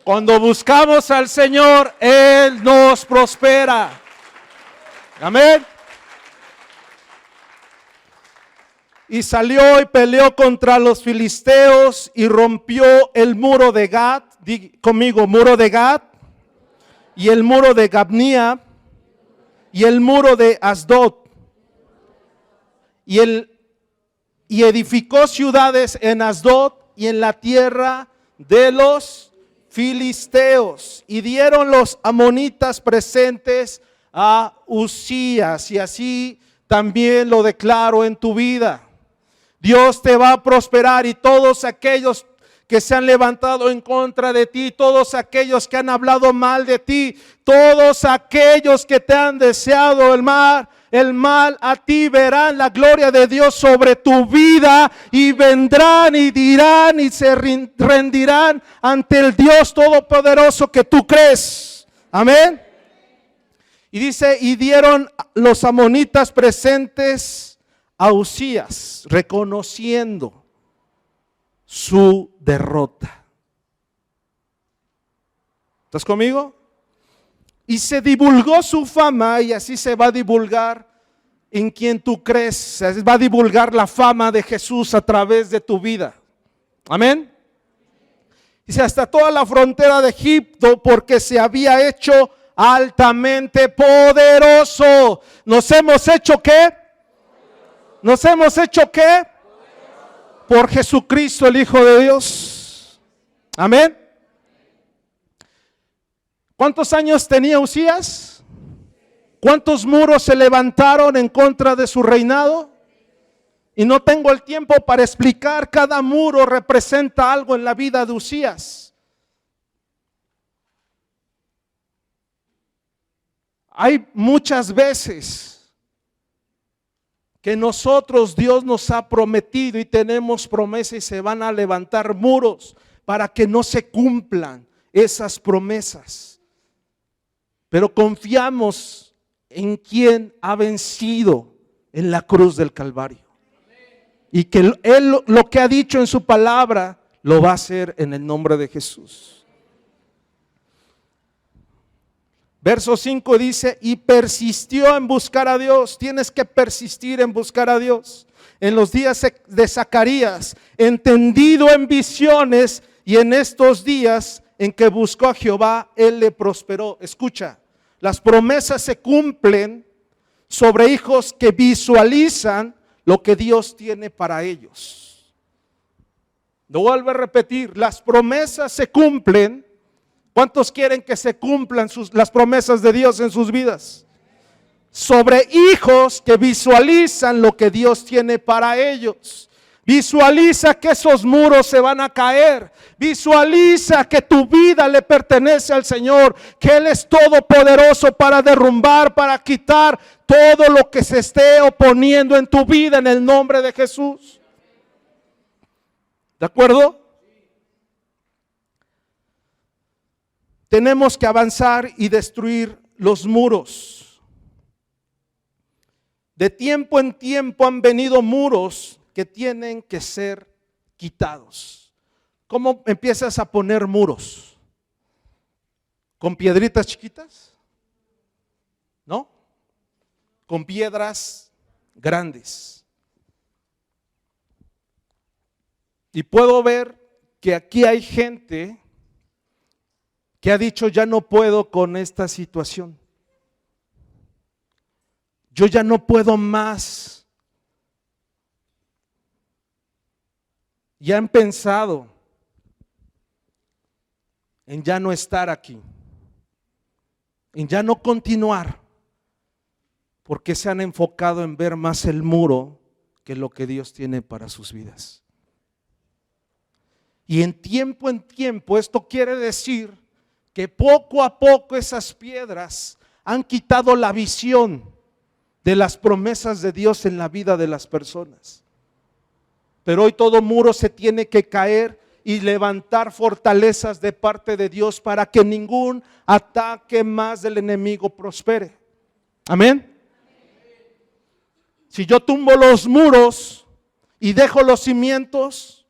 Cuando buscamos al Señor, Él nos prospera. Amén. Y salió y peleó contra los filisteos y rompió el muro de Gat. Di conmigo, muro de Gat. Y el muro de Gabnía. Y el muro de Asdod. Y edificó ciudades en Asdod y en la tierra de los filisteos. Y dieron los amonitas presentes a Uzías. Y así también lo declaro en tu vida. Dios te va a prosperar y todos aquellos que se han levantado en contra de ti, todos aquellos que han hablado mal de ti, todos aquellos que te han deseado el mal a ti, verán la gloria de Dios sobre tu vida y vendrán y dirán y se rendirán ante el Dios todopoderoso que tú crees. Amén. Y dice, y dieron los amonitas presentes a Uzías, reconociendo su derrota. ¿Estás conmigo? Y se divulgó su fama, y así se va a divulgar en quien tú crees. Se va a divulgar la fama de Jesús a través de tu vida. Amén. Dice, hasta toda la frontera de Egipto, porque se había hecho altamente poderoso. ¿Nos hemos hecho qué? ¿Nos hemos hecho qué? Por Jesucristo, el Hijo de Dios. Amén. ¿Cuántos años tenía Uzías? ¿Cuántos muros se levantaron en contra de su reinado? Y no tengo el tiempo para explicar, cada muro representa algo en la vida de Uzías. Hay muchas veces que nosotros, Dios nos ha prometido y tenemos promesas y se van a levantar muros para que no se cumplan esas promesas. Pero confiamos en quien ha vencido en la cruz del Calvario. Y que Él lo que ha dicho en su palabra lo va a hacer en el nombre de Jesús. Verso 5 dice, y persistió en buscar a Dios. Tienes que persistir en buscar a Dios. En los días de Zacarías, entendido en visiones, y en estos días en que buscó a Jehová, Él le prosperó. Escucha, las promesas se cumplen sobre hijos que visualizan lo que Dios tiene para ellos. Lo vuelvo a repetir, las promesas se cumplen. ¿Cuántos quieren que se cumplan las promesas de Dios en sus vidas? Sobre hijos que visualizan lo que Dios tiene para ellos. Visualiza que esos muros se van a caer. Visualiza que tu vida le pertenece al Señor, que Él es todopoderoso para derrumbar, para quitar todo lo que se esté oponiendo en tu vida en el nombre de Jesús. ¿De acuerdo? Tenemos que avanzar y destruir los muros. De tiempo en tiempo han venido muros que tienen que ser quitados. ¿Cómo empiezas a poner muros? ¿Con piedritas chiquitas? ¿No? Con piedras grandes. Y puedo ver que aquí hay gente que ha dicho, ya no puedo con esta situación. Yo ya no puedo más. Ya han pensado en ya no estar aquí, en ya no continuar, porque se han enfocado en ver más el muro que lo que Dios tiene para sus vidas. Y en tiempo, esto quiere decir que poco a poco esas piedras han quitado la visión de las promesas de Dios en la vida de las personas. Pero hoy todo muro se tiene que caer y levantar fortalezas de parte de Dios para que ningún ataque más del enemigo prospere. Amén. Si yo tumbo los muros y dejo los cimientos,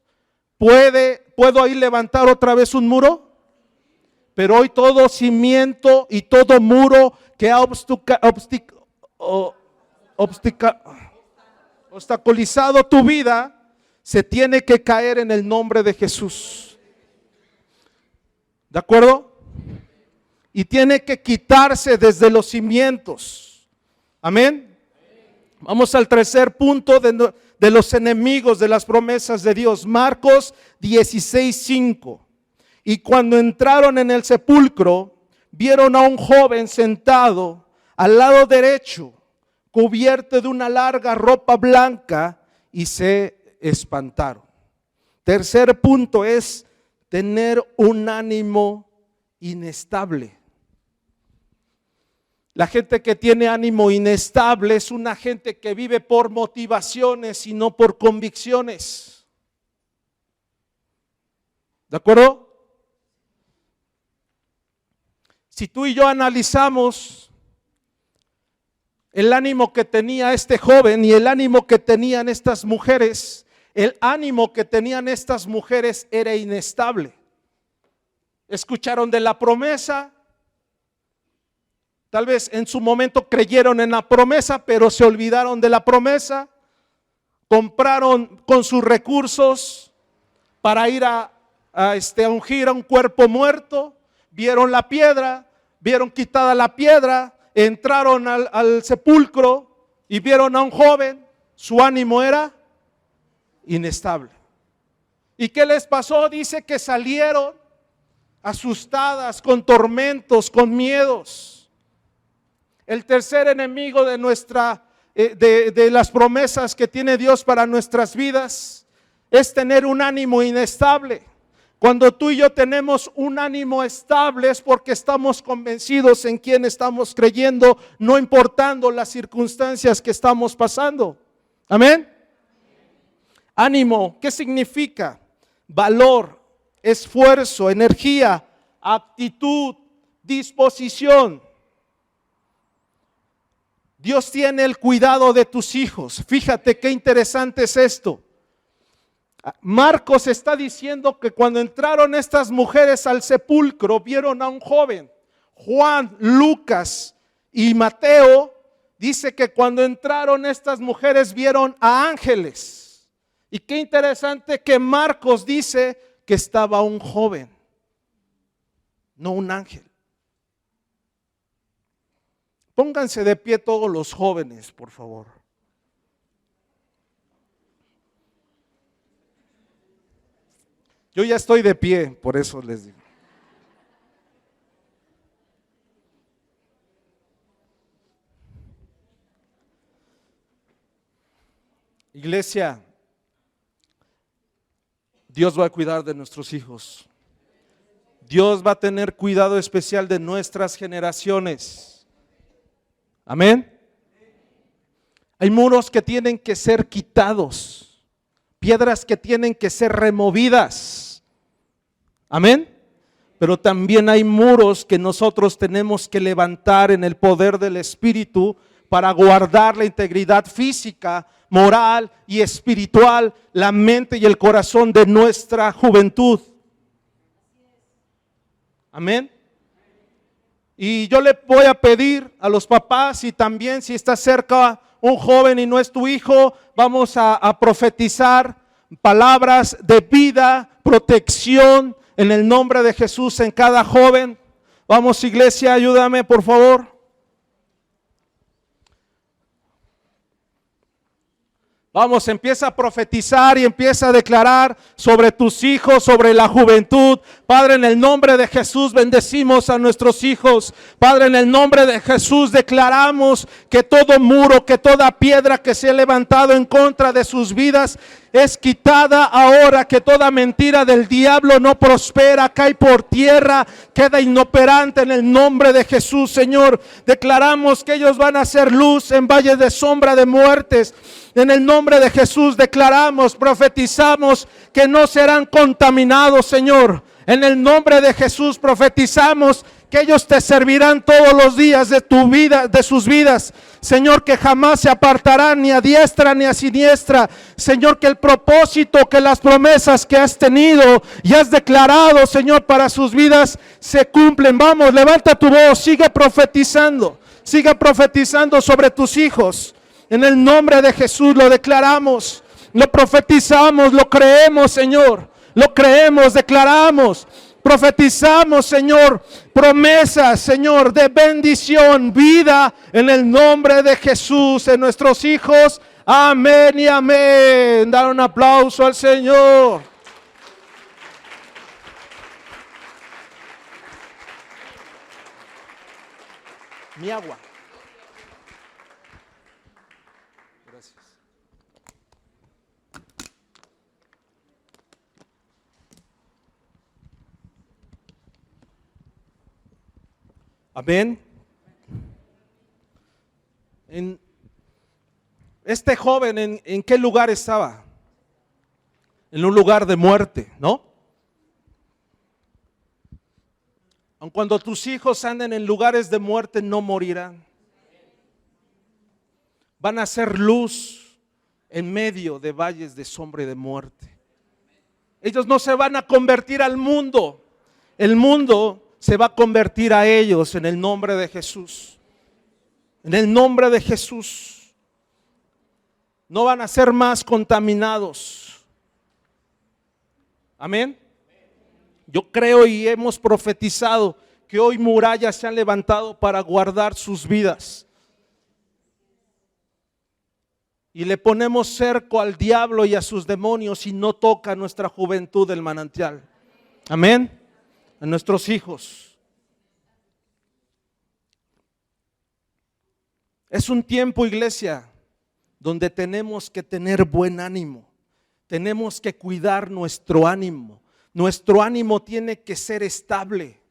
¿puedo ahí levantar otra vez un muro? Pero hoy todo cimiento y todo muro que ha obstaculizado tu vida se tiene que caer en el nombre de Jesús. ¿De acuerdo? Y tiene que quitarse desde los cimientos. Amén. Vamos al tercer punto de los enemigos de las promesas de Dios. Marcos 16:5. Y cuando entraron en el sepulcro, vieron a un joven sentado al lado derecho, cubierto de una larga ropa blanca, y se espantaron. Tercer punto es tener un ánimo inestable. La gente que tiene ánimo inestable es una gente que vive por motivaciones y no por convicciones. ¿De acuerdo? Si tú y yo analizamos El ánimo que tenía este joven y el ánimo que tenían estas mujeres, el ánimo que tenían estas mujeres era inestable. Escucharon de la promesa, tal vez en su momento creyeron en la promesa, pero se olvidaron de la promesa. Compraron con sus recursos para ir a ungir a un cuerpo muerto. Vieron la piedra, vieron quitada la piedra, entraron al sepulcro y vieron a un joven. Su ánimo era inestable. ¿Y qué les pasó? Dice que salieron asustadas, con tormentos, con miedos. El tercer enemigo de de las promesas que tiene Dios para nuestras vidas es tener un ánimo inestable. Cuando tú y yo tenemos un ánimo estable es porque estamos convencidos en quién estamos creyendo, no importando las circunstancias que estamos pasando. Amén. Ánimo, ¿qué significa? Valor, esfuerzo, energía, actitud, disposición. Dios tiene el cuidado de tus hijos. Fíjate qué interesante es esto. Marcos está diciendo que cuando entraron estas mujeres al sepulcro vieron a un joven. Juan, Lucas y Mateo dice que cuando entraron estas mujeres vieron a ángeles. Y qué interesante que Marcos dice que estaba un joven, no un ángel. Pónganse de pie todos los jóvenes, por favor. Yo ya estoy de pie, por eso les digo. Iglesia, Dios va a cuidar de nuestros hijos. Dios va a tener cuidado especial de nuestras generaciones. Amén. Hay muros que tienen que ser quitados, piedras que tienen que ser removidas. Amén. Pero también hay muros que nosotros tenemos que levantar en el poder del Espíritu para guardar la integridad física, moral y espiritual, la mente y el corazón de nuestra juventud. Amén. Y yo le voy a pedir a los papás, y también si está cerca un joven y no es tu hijo, vamos a profetizar palabras de vida, protección en el nombre de Jesús en cada joven. Vamos, iglesia, ayúdame por favor. Vamos, empieza a profetizar y empieza a declarar sobre tus hijos, sobre la juventud. Padre, en el nombre de Jesús bendecimos a nuestros hijos. Padre, en el nombre de Jesús declaramos que todo muro, que toda piedra que se ha levantado en contra de sus vidas es quitada ahora, que toda mentira del diablo no prospera, cae por tierra, queda inoperante en el nombre de Jesús, Señor. Declaramos que ellos van a ser luz en valles de sombra de muertes. En el nombre de Jesús declaramos, profetizamos que no serán contaminados, Señor. En el nombre de Jesús profetizamos que ellos te servirán todos los días de tu vida, de sus vidas. Señor, que jamás se apartarán ni a diestra ni a siniestra. Señor, que el propósito, que las promesas que has tenido y has declarado, Señor, para sus vidas se cumplen. Vamos, levanta tu voz, sigue profetizando sobre tus hijos. En el nombre de Jesús lo declaramos, lo profetizamos, lo creemos, Señor. Lo creemos, declaramos, profetizamos, Señor, promesas, Señor, de bendición, vida, en el nombre de Jesús, en nuestros hijos. Amén y amén. Dar un aplauso al Señor. Mi agua. Gracias. Amén. Este joven, ¿en qué lugar estaba? En un lugar de muerte, ¿no? Aun cuando tus hijos anden en lugares de muerte, no morirán. van a ser luz en medio de valles de sombra y de muerte. Ellos no se van a convertir al mundo, el mundo se va a convertir a ellos en el nombre de Jesús. En el nombre de Jesús. No van a ser más contaminados. Amén. Yo creo y hemos profetizado que hoy murallas se han levantado para guardar sus vidas. Y le ponemos cerco al diablo y a sus demonios y no toca nuestra juventud del manantial. Amén. A nuestros hijos. Es un tiempo, iglesia, donde tenemos que tener buen ánimo. Tenemos que cuidar nuestro ánimo. Nuestro ánimo tiene que ser estable.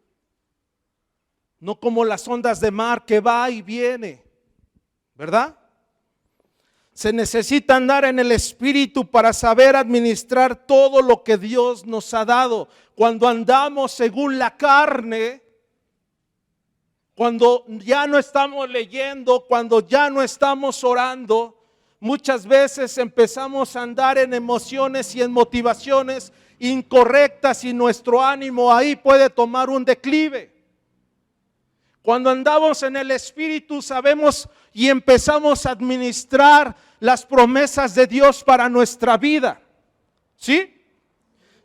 No como las ondas de mar que va y viene, ¿verdad? Se necesita andar en el Espíritu para saber administrar todo lo que Dios nos ha dado. Cuando andamos según la carne, cuando ya no estamos leyendo, cuando ya no estamos orando, muchas veces empezamos a andar en emociones y en motivaciones incorrectas y nuestro ánimo ahí puede tomar un declive. Cuando andamos en el Espíritu sabemos y empezamos a administrar las promesas de Dios para nuestra vida. ¿Sí?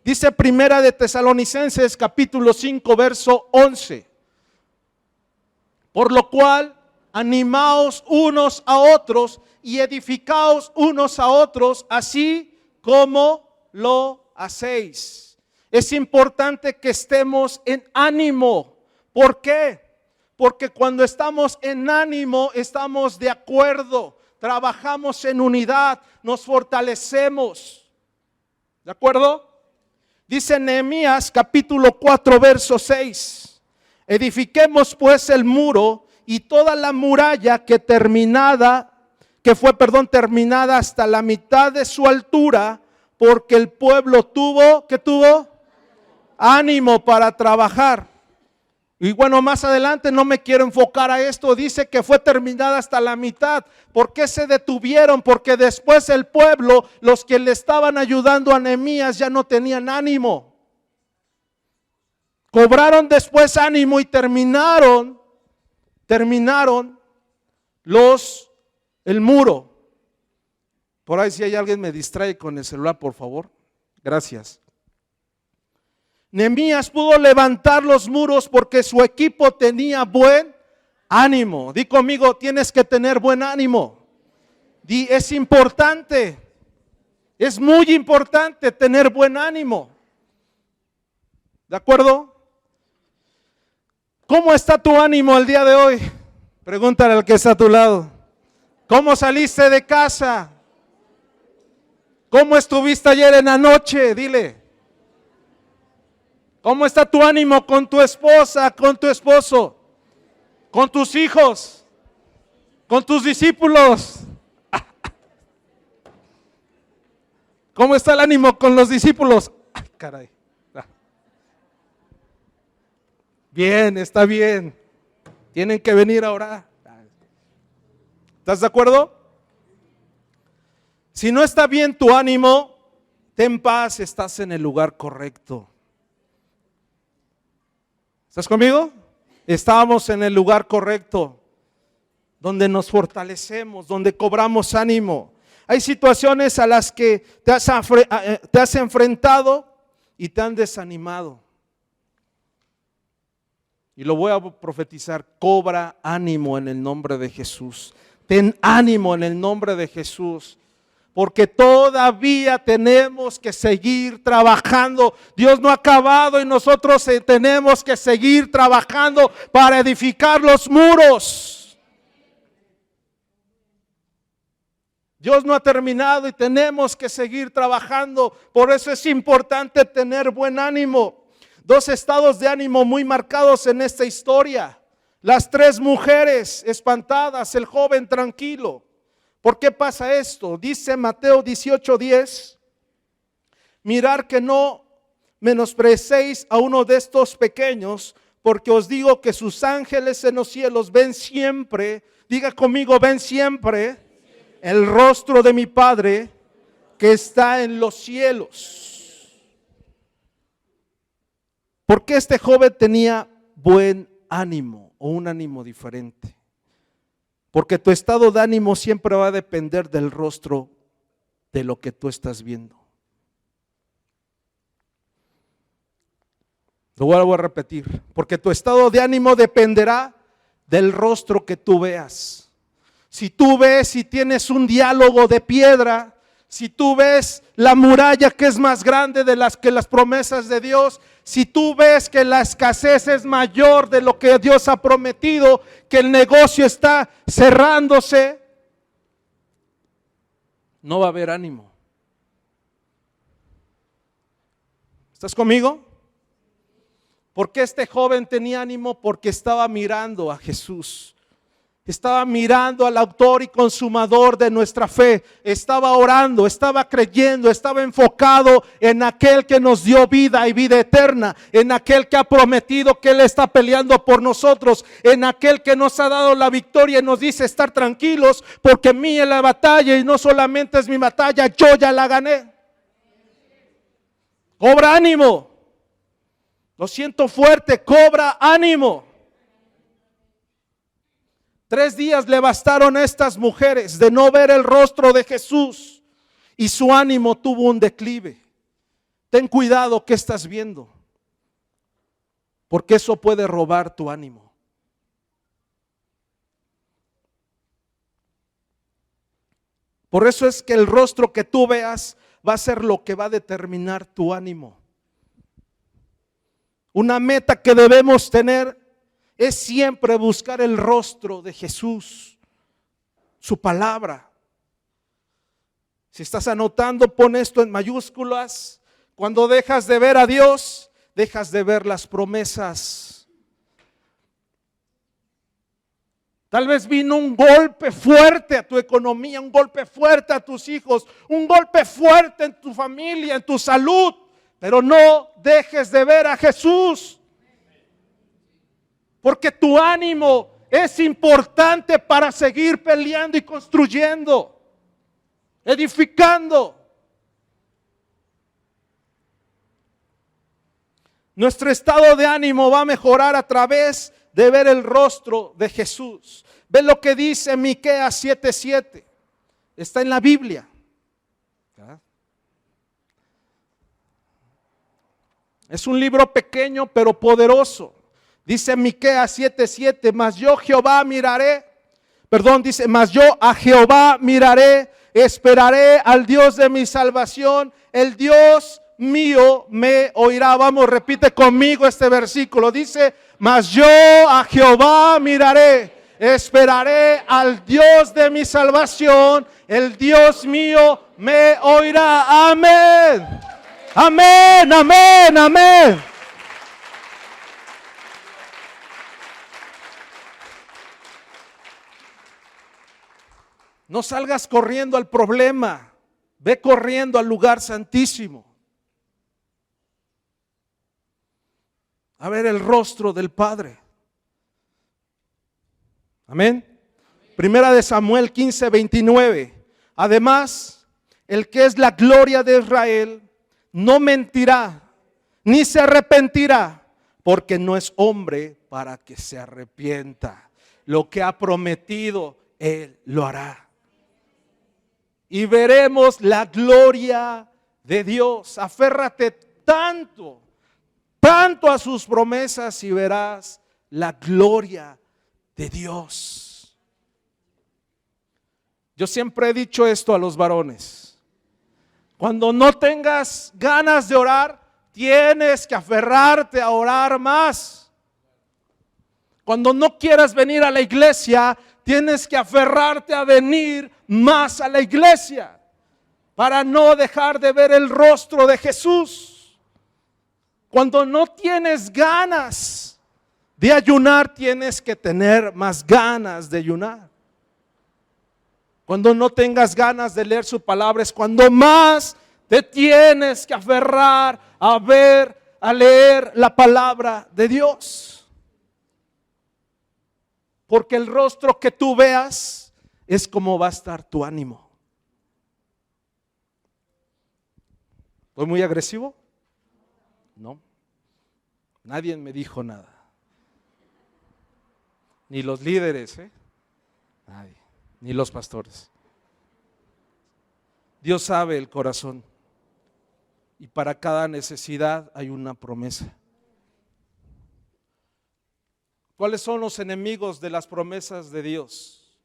Dice Primera de Tesalonicenses capítulo 5 verso 11. Por lo cual animaos unos a otros y edificaos unos a otros, así como lo hacéis. Es importante que estemos en ánimo. ¿Por qué? Porque cuando estamos en ánimo, estamos de acuerdo, trabajamos en unidad, nos fortalecemos. ¿De acuerdo? Dice Nehemías capítulo 4 verso 6. Edifiquemos pues el muro y toda la muralla que fue terminada hasta la mitad de su altura, porque el pueblo tuvo ánimo para trabajar. Y bueno, más adelante no me quiero enfocar a esto, dice que fue terminada hasta la mitad. ¿Por qué se detuvieron? Porque después el pueblo, los que le estaban ayudando a Nehemías ya no tenían ánimo. Cobraron después ánimo y terminaron el muro. Por ahí si hay alguien me distrae con el celular, por favor. Gracias. Nehemías pudo levantar los muros porque su equipo tenía buen ánimo. Di conmigo, tienes que tener buen ánimo. Di, es importante, es muy importante tener buen ánimo. ¿De acuerdo? ¿Cómo está tu ánimo el día de hoy? Pregúntale al que está a tu lado. ¿Cómo saliste de casa? ¿Cómo estuviste ayer en la noche? Dile. ¿Cómo está tu ánimo con tu esposa, con tu esposo, con tus hijos, con tus discípulos? ¿Cómo está el ánimo con los discípulos? Ay, caray. Bien, está bien. Tienen que venir a orar. ¿Estás de acuerdo? Si no está bien tu ánimo, ten paz, estás en el lugar correcto. ¿Estás conmigo? Estábamos en el lugar correcto, donde nos fortalecemos, donde cobramos ánimo. Hay situaciones a las que te has enfrentado y te han desanimado. Y lo voy a profetizar, cobra ánimo en el nombre de Jesús. Ten ánimo en el nombre de Jesús. Porque todavía tenemos que seguir trabajando. Dios no ha acabado y nosotros tenemos que seguir trabajando para edificar los muros. Dios no ha terminado y tenemos que seguir trabajando. Por eso es importante tener buen ánimo. Dos estados de ánimo muy marcados en esta historia. Las tres mujeres espantadas, el joven tranquilo. ¿Por qué pasa esto? Dice Mateo 18:10, mirar que no menosprecéis a uno de estos pequeños, porque os digo que sus ángeles en los cielos ven siempre, diga conmigo, ven siempre el rostro de mi Padre que está en los cielos. Porque este joven tenía buen ánimo o un ánimo diferente. Porque tu estado de ánimo siempre va a depender del rostro de lo que tú estás viendo. Lo vuelvo a repetir, porque tu estado de ánimo dependerá del rostro que tú veas. Si tú ves y tienes un diálogo de piedra, si tú ves la muralla que es más grande de las promesas de Dios, si tú ves que la escasez es mayor de lo que Dios ha prometido, que el negocio está cerrándose, no va a haber ánimo. ¿Estás conmigo? ¿Por qué este joven tenía ánimo? Porque estaba mirando a Jesús. Estaba mirando al autor y consumador de nuestra fe. Estaba orando, estaba creyendo, estaba enfocado en aquel que nos dio vida y vida eterna. En aquel que ha prometido que Él está peleando por nosotros. En aquel que nos ha dado la victoria y nos dice estar tranquilos porque mía es la batalla y no solamente es mi batalla, yo ya la gané. Cobra ánimo. Lo siento fuerte, cobra ánimo. 3 días le bastaron a estas mujeres de no ver el rostro de Jesús y su ánimo tuvo un declive. Ten cuidado que estás viendo, porque eso puede robar tu ánimo. Por eso es que el rostro que tú veas va a ser lo que va a determinar tu ánimo. Una meta que debemos tener es siempre buscar el rostro de Jesús, su palabra. Si estás anotando, pon esto en mayúsculas. Cuando dejas de ver a Dios, dejas de ver las promesas. Tal vez vino un golpe fuerte a tu economía, un golpe fuerte a tus hijos, un golpe fuerte en tu familia, en tu salud. Pero no dejes de ver a Jesús. Porque tu ánimo es importante para seguir peleando y construyendo, edificando. Nuestro estado de ánimo va a mejorar a través de ver el rostro de Jesús. Ve lo que dice Miqueas 7:7. Está en la Biblia. Es un libro pequeño pero poderoso. Dice Miqueas 7:7, mas yo a Jehová miraré, esperaré al Dios de mi salvación, el Dios mío me oirá. Vamos, repite conmigo este versículo. Dice, mas yo a Jehová miraré, esperaré al Dios de mi salvación, el Dios mío me oirá. Amén. Amén, amén, amén. No salgas corriendo al problema, ve corriendo al lugar santísimo. A ver el rostro del Padre. Amén. Primera de Samuel 15:29. Además, el que es la gloria de Israel no mentirá, ni se arrepentirá, porque no es hombre para que se arrepienta. Lo que ha prometido, Él lo hará. Y veremos la gloria de Dios. Aférrate tanto a sus promesas y verás la gloria de Dios. Yo siempre he dicho esto a los varones. Cuando no tengas ganas de orar, tienes que aferrarte a orar más. Cuando no quieras venir a la iglesia, tienes que aferrarte a venir más a la iglesia para no dejar de ver el rostro de Jesús. Cuando no tienes ganas de ayunar, tienes que tener más ganas de ayunar. Cuando no tengas ganas de leer su palabra es cuando más te tienes que aferrar a leer la palabra de Dios. Porque el rostro que tú veas es cómo va a estar tu ánimo. ¿Soy muy agresivo? No. Nadie me dijo nada. Ni los líderes, nadie, ni los pastores. Dios sabe el corazón y para cada necesidad hay una promesa. ¿Cuáles son los enemigos de las promesas de Dios?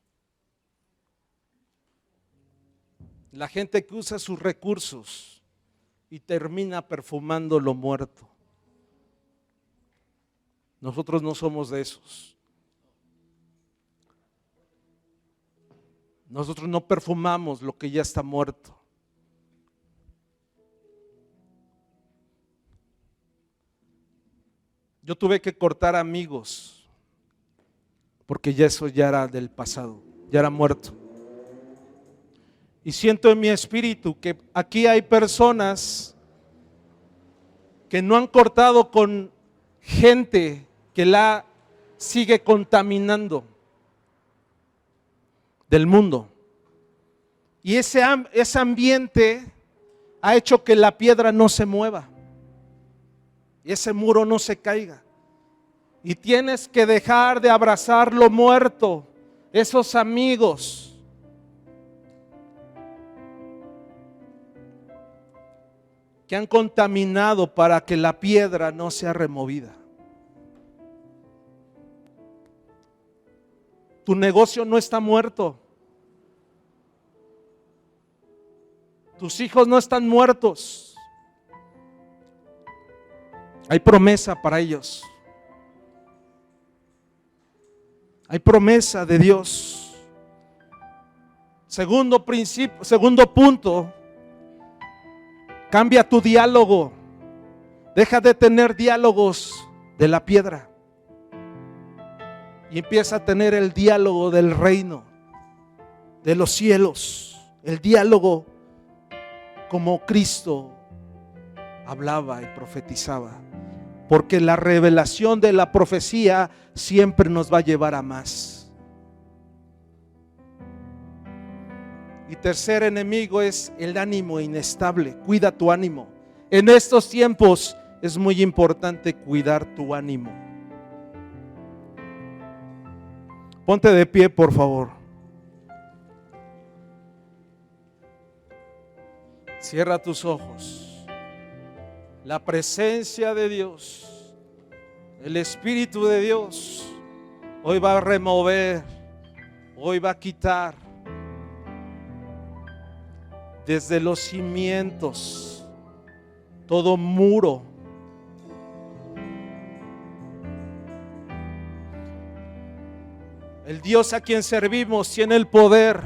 La gente que usa sus recursos y termina perfumando lo muerto. Nosotros no somos de esos. Nosotros no perfumamos lo que ya está muerto. Yo tuve que cortar amigos porque ya eso ya era del pasado, ya era muerto. Y siento en mi espíritu que aquí hay personas que no han cortado con gente que la sigue contaminando del mundo. Y ese ambiente ha hecho que la piedra no se mueva y ese muro no se caiga. Y tienes que dejar de abrazar lo muerto, esos amigos. Que han contaminado para que la piedra no sea removida. Tu negocio no está muerto. Tus hijos no están muertos. Hay promesa para ellos. Hay promesa de Dios. Segundo punto, cambia tu diálogo. Deja de tener diálogos de la piedra y empieza a tener el diálogo del reino, de los cielos, el diálogo como Cristo hablaba y profetizaba, porque la revelación de la profecía siempre nos va a llevar a más. Y tercer enemigo es el ánimo inestable. Cuida tu ánimo. En estos tiempos es muy importante cuidar tu ánimo. Ponte de pie, por favor. Cierra tus ojos. La presencia de Dios, el Espíritu de Dios, hoy va a remover, hoy va a quitar desde los cimientos todo muro. El Dios a quien servimos tiene el poder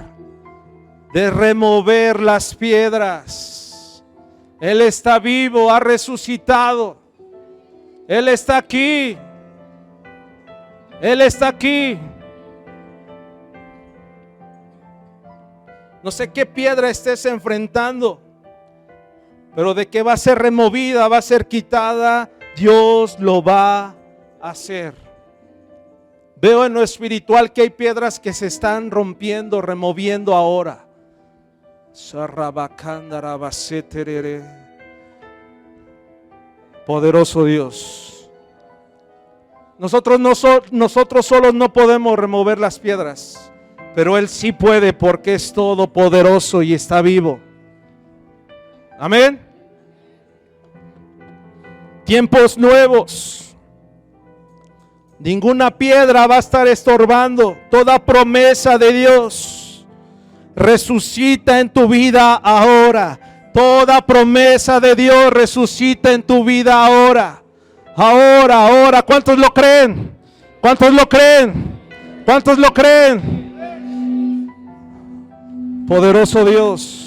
de remover las piedras. Él está vivo, ha resucitado. Él está aquí. Él está aquí. No sé qué piedra estés enfrentando, pero de que va a ser removida, va a ser quitada, Dios lo va a hacer. Veo en lo espiritual que hay piedras que se están rompiendo, removiendo ahora. Poderoso Dios. Nosotros solos no podemos remover las piedras, pero Él sí puede, porque es todopoderoso y está vivo. Amén. Tiempos nuevos. Ninguna piedra va a estar estorbando. Toda promesa de Dios resucita en tu vida ahora. Toda promesa de Dios resucita en tu vida ahora. Ahora. ¿Cuántos lo creen? ¿Cuántos lo creen? ¿Cuántos lo creen? Poderoso Dios.